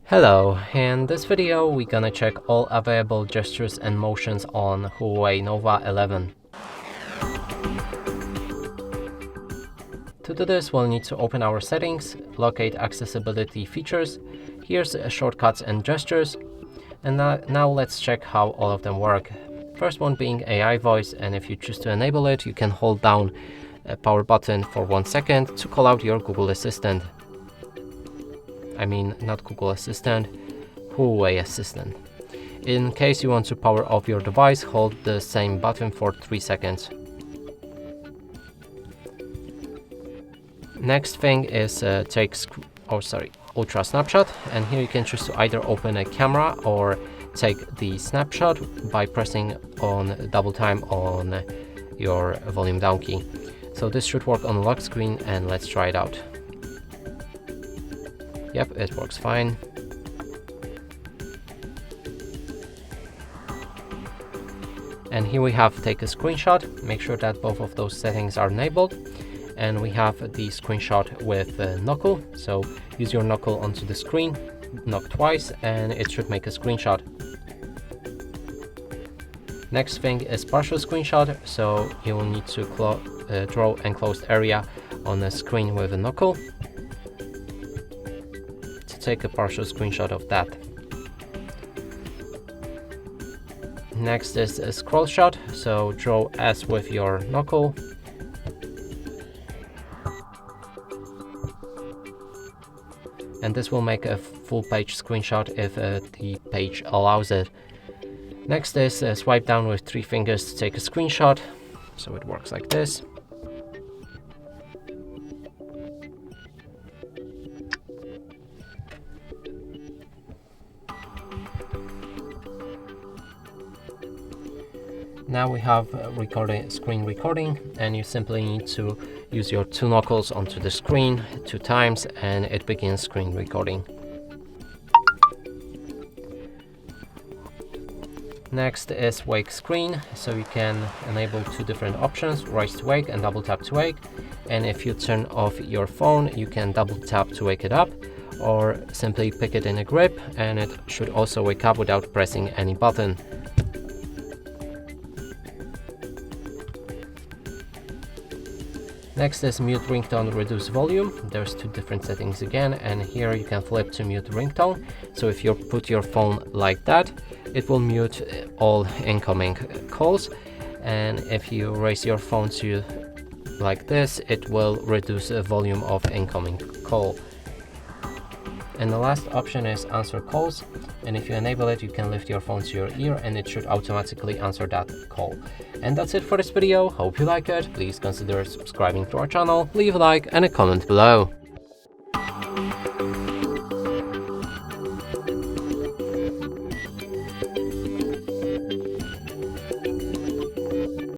Hello, in this video we're gonna check all available gestures and motions on Huawei Nova 11. To do this, we'll need to open our settings, locate accessibility features, here's shortcuts and gestures, and now let's check how all of them work. First one being AI voice, and if you choose to enable it, you can hold down a power button for 1 second to call out your Google Assistant. I mean, not Google Assistant, Huawei Assistant. In case you want to power off your device, hold the same button for 3 seconds. Next thing is Ultra Snapshot, and here you can choose to either open a camera or take the snapshot by pressing on double time on your volume down key. So this should work on the lock screen, and let's try it out. Yep, it works fine. And here we have take a screenshot. Make sure that both of those settings are enabled. And we have the screenshot with Knuckle. So use your Knuckle onto the screen, knock twice, and it should make a screenshot. Next thing is partial screenshot. So you will need to draw enclosed area on the screen with a Knuckle. Take a partial screenshot of that. Next is a scroll shot, so draw S with your Knuckle. And this will make a full page screenshot if the page allows it. Next is swipe down with 3 fingers to take a screenshot, so it works like this. Now we have screen recording, and you simply need to use your 2 knuckles onto the screen 2 times and it begins screen recording. Next is wake screen, so you can enable 2 different options, raise to wake and double tap to wake. And if you turn off your phone, you can double tap to wake it up or simply pick it in a grip, and it should also wake up without pressing any button. Next is mute ringtone, reduce volume. There's 2 different settings again, and here you can flip to mute ringtone. So if you put your phone like that, it will mute all incoming calls, and if you raise your phone to like this, it will reduce the volume of incoming call. And the last option is answer calls, and if you enable it, you can lift your phone to your ear and it should automatically answer that call. And that's it for this video. Hope you like it. Please consider subscribing to our channel, leave a like and a comment below.